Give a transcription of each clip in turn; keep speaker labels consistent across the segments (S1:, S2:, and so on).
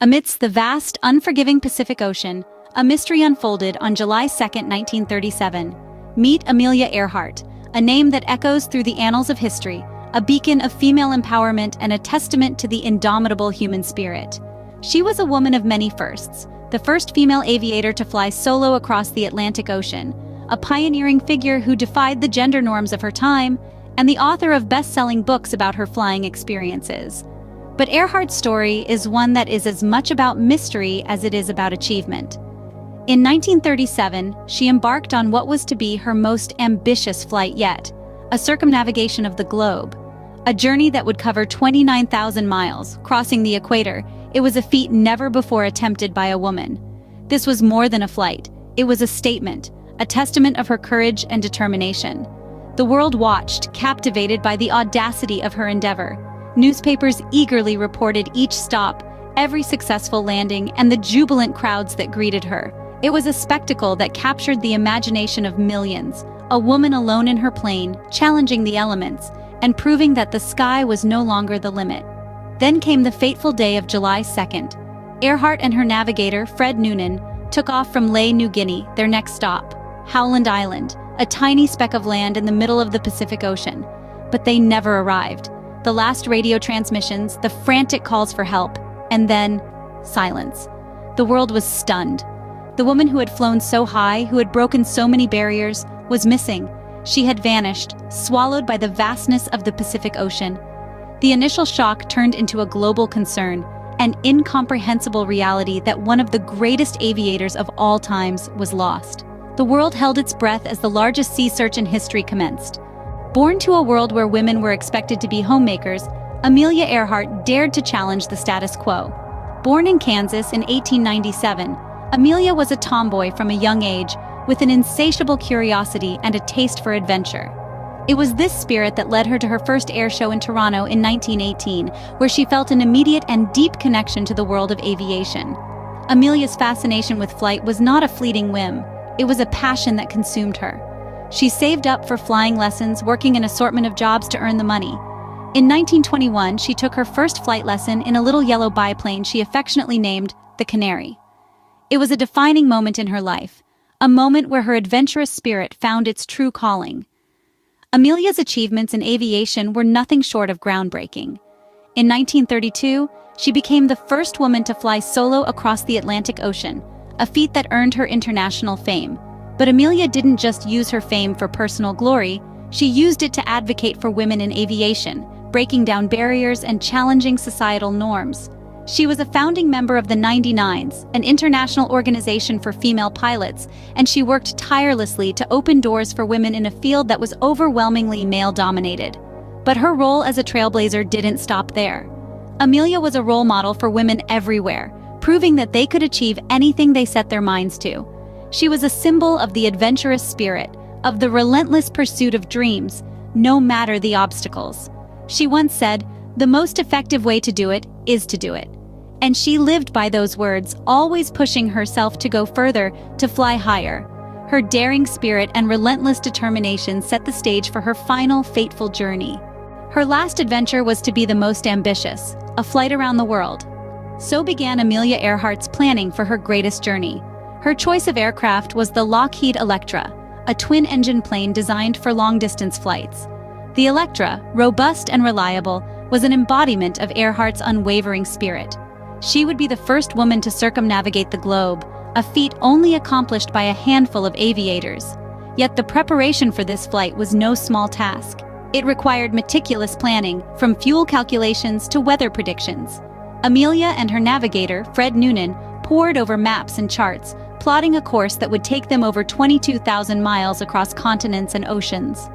S1: Amidst the vast, unforgiving Pacific Ocean, a mystery unfolded on July 2, 1937. Meet Amelia Earhart, a name that echoes through the annals of history, a beacon of female empowerment and a testament to the indomitable human spirit. She was a woman of many firsts, the first female aviator to fly solo across the Atlantic Ocean, a pioneering figure who defied the gender norms of her time, and the author of best-selling books about her flying experiences. But Earhart's story is one that is as much about mystery as it is about achievement. In 1937, she embarked on what was to be her most ambitious flight yet, a circumnavigation of the globe. A journey that would cover 29,000 miles, crossing the equator. It was a feat never before attempted by a woman. This was more than a flight. It was a statement, a testament of her courage and determination. The world watched, captivated by the audacity of her endeavor. Newspapers eagerly reported each stop, every successful landing, and the jubilant crowds that greeted her. It was a spectacle that captured the imagination of millions, a woman alone in her plane, challenging the elements, and proving that the sky was no longer the limit. Then came the fateful day of July 2nd. Earhart and her navigator, Fred Noonan, took off from Lae, New Guinea, their next stop, Howland Island, a tiny speck of land in the middle of the Pacific Ocean. But they never arrived. The last radio transmissions, the frantic calls for help, and then silence. The world was stunned. The woman who had flown so high, who had broken so many barriers, was missing. She had vanished, swallowed by the vastness of the Pacific Ocean. The initial shock turned into a global concern, an incomprehensible reality that one of the greatest aviators of all times was lost. The world held its breath as the largest sea search in history commenced. Born to a world where women were expected to be homemakers, Amelia Earhart dared to challenge the status quo. Born in Kansas in 1897, Amelia was a tomboy from a young age, with an insatiable curiosity and a taste for adventure. It was this spirit that led her to her first air show in Toronto in 1918, where she felt an immediate and deep connection to the world of aviation. Amelia's fascination with flight was not a fleeting whim. It was a passion that consumed her. She saved up for flying lessons, working an assortment of jobs to earn the money. In 1921, she took her first flight lesson in a little yellow biplane she affectionately named the Canary. It was a defining moment in her life, a moment where her adventurous spirit found its true calling. Amelia's achievements in aviation were nothing short of groundbreaking. In 1932, she became the first woman to fly solo across the Atlantic Ocean, a feat that earned her international fame. But Amelia didn't just use her fame for personal glory, she used it to advocate for women in aviation, breaking down barriers and challenging societal norms. She was a founding member of the 99s, an international organization for female pilots, and she worked tirelessly to open doors for women in a field that was overwhelmingly male-dominated. But her role as a trailblazer didn't stop there. Amelia was a role model for women everywhere, proving that they could achieve anything they set their minds to. She was a symbol of the adventurous spirit, of the relentless pursuit of dreams, no matter the obstacles. She once said, "The most effective way to do it is to do it." And she lived by those words, always pushing herself to go further, to fly higher. Her daring spirit and relentless determination set the stage for her final fateful journey. Her last adventure was to be the most ambitious, a flight around the world. So began Amelia Earhart's planning for her greatest journey. Her choice of aircraft was the Lockheed Electra, a twin-engine plane designed for long-distance flights. The Electra, robust and reliable, was an embodiment of Earhart's unwavering spirit. She would be the first woman to circumnavigate the globe, a feat only accomplished by a handful of aviators. Yet the preparation for this flight was no small task. It required meticulous planning, from fuel calculations to weather predictions. Amelia and her navigator, Fred Noonan, pored over maps and charts, plotting a course that would take them over 22,000 miles across continents and oceans.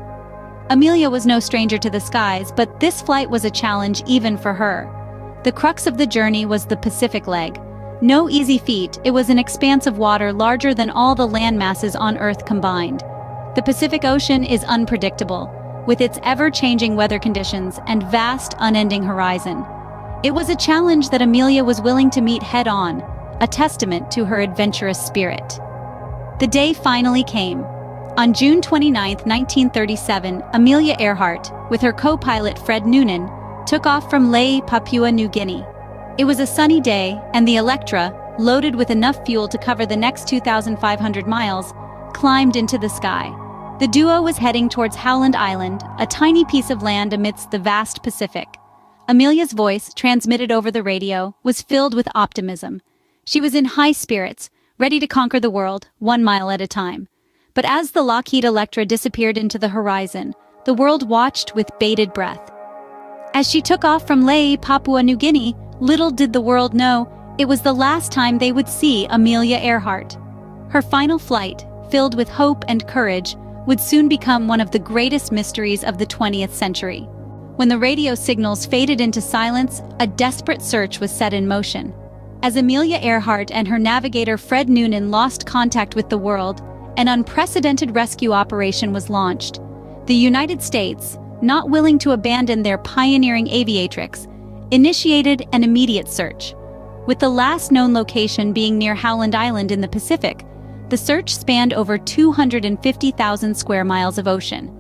S1: Amelia was no stranger to the skies, but this flight was a challenge even for her. The crux of the journey was the Pacific leg. No easy feat, it was an expanse of water larger than all the land masses on Earth combined. The Pacific Ocean is unpredictable, with its ever-changing weather conditions and vast, unending horizon. It was a challenge that Amelia was willing to meet head-on, a testament to her adventurous spirit. The day finally came. On June 29, 1937, Amelia Earhart, with her co-pilot Fred Noonan, took off from Lae, Papua New Guinea. It was a sunny day, and the Electra, loaded with enough fuel to cover the next 2,500 miles, climbed into the sky. The duo was heading towards Howland Island, a tiny piece of land amidst the vast Pacific. Amelia's voice, transmitted over the radio, was filled with optimism. She was in high spirits, ready to conquer the world, 1 mile at a time. But as the Lockheed Electra disappeared into the horizon, the world watched with bated breath. As she took off from Lae, Papua New Guinea, little did the world know it was the last time they would see Amelia Earhart. Her final flight, filled with hope and courage, would soon become one of the greatest mysteries of the 20th century. When the radio signals faded into silence, a desperate search was set in motion. As Amelia Earhart and her navigator Fred Noonan lost contact with the world, an unprecedented rescue operation was launched. The United States, not willing to abandon their pioneering aviatrix, initiated an immediate search. With the last known location being near Howland Island in the Pacific, the search spanned over 250,000 square miles of ocean.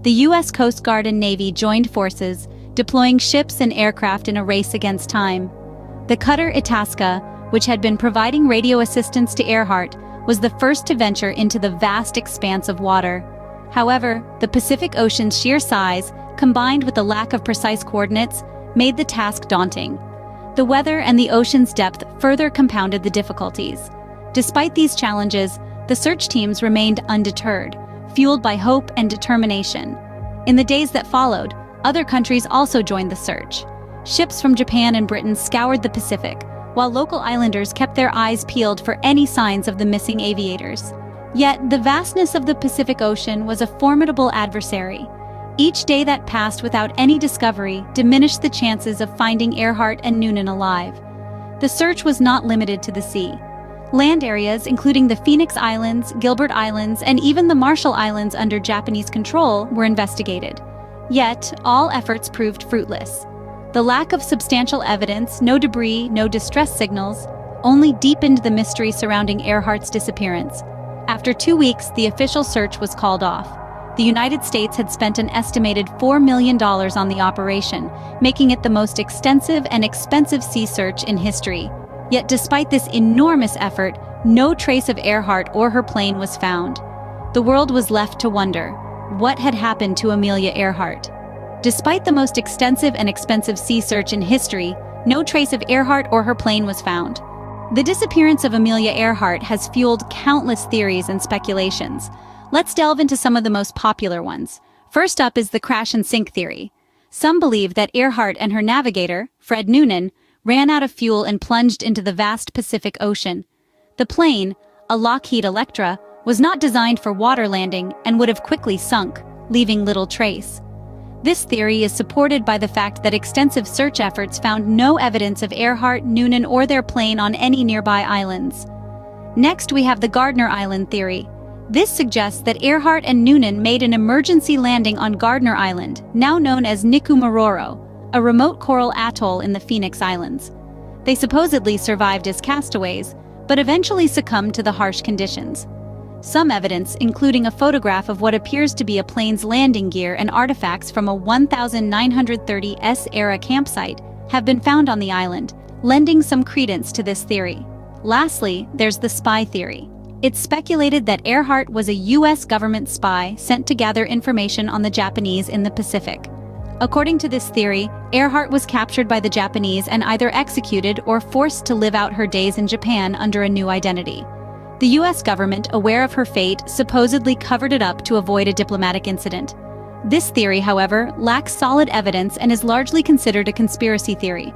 S1: The U.S. Coast Guard and Navy joined forces, deploying ships and aircraft in a race against time. The cutter Itasca, which had been providing radio assistance to Earhart, was the first to venture into the vast expanse of water. However, the Pacific Ocean's sheer size, combined with the lack of precise coordinates, made the task daunting. The weather and the ocean's depth further compounded the difficulties. Despite these challenges, the search teams remained undeterred, fueled by hope and determination. In the days that followed, other countries also joined the search. Ships from Japan and Britain scoured the Pacific, while local islanders kept their eyes peeled for any signs of the missing aviators. Yet, the vastness of the Pacific Ocean was a formidable adversary. Each day that passed without any discovery diminished the chances of finding Earhart and Noonan alive. The search was not limited to the sea. Land areas, including the Phoenix Islands, Gilbert Islands, and even the Marshall Islands under Japanese control, were investigated. Yet, all efforts proved fruitless. The lack of substantial evidence, no debris, no distress signals, only deepened the mystery surrounding Earhart's disappearance. After 2 weeks, the official search was called off. The United States had spent an estimated $4 million on the operation, making it the most extensive and expensive sea search in history. Yet despite this enormous effort, no trace of Earhart or her plane was found. The world was left to wonder, what had happened to Amelia Earhart? Despite the most extensive and expensive sea search in history, no trace of Earhart or her plane was found. The disappearance of Amelia Earhart has fueled countless theories and speculations. Let's delve into some of the most popular ones. First up is the crash and sink theory. Some believe that Earhart and her navigator, Fred Noonan, ran out of fuel and plunged into the vast Pacific Ocean. The plane, a Lockheed Electra, was not designed for water landing and would have quickly sunk, leaving little trace. This theory is supported by the fact that extensive search efforts found no evidence of Earhart, Noonan, or their plane on any nearby islands. Next, we have the Gardner Island theory. This suggests that Earhart and Noonan made an emergency landing on Gardner Island, now known as Nikumaroro, a remote coral atoll in the Phoenix Islands. They supposedly survived as castaways, but eventually succumbed to the harsh conditions. Some evidence, including a photograph of what appears to be a plane's landing gear and artifacts from a 1930s-era campsite, have been found on the island, lending some credence to this theory. Lastly, there's the spy theory. It's speculated that Earhart was a U.S. government spy sent to gather information on the Japanese in the Pacific. According to this theory, Earhart was captured by the Japanese and either executed or forced to live out her days in Japan under a new identity. The U.S. government, aware of her fate, supposedly covered it up to avoid a diplomatic incident. This theory, however, lacks solid evidence and is largely considered a conspiracy theory.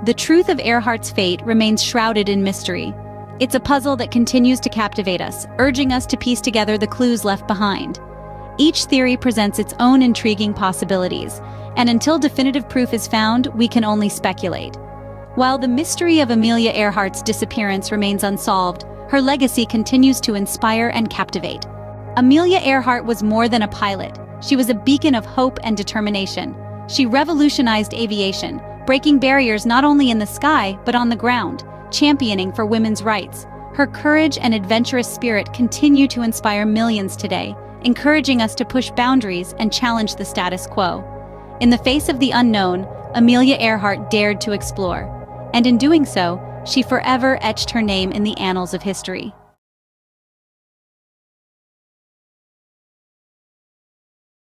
S1: The truth of Earhart's fate remains shrouded in mystery. It's a puzzle that continues to captivate us, urging us to piece together the clues left behind. Each theory presents its own intriguing possibilities, and until definitive proof is found, we can only speculate. While the mystery of Amelia Earhart's disappearance remains unsolved, her legacy continues to inspire and captivate. Amelia Earhart was more than a pilot. She was a beacon of hope and determination. She revolutionized aviation, breaking barriers not only in the sky but on the ground, championing for women's rights. Her courage and adventurous spirit continue to inspire millions today, encouraging us to push boundaries and challenge the status quo. In the face of the unknown, Amelia Earhart dared to explore. and in doing so, she forever etched her name in the annals of history.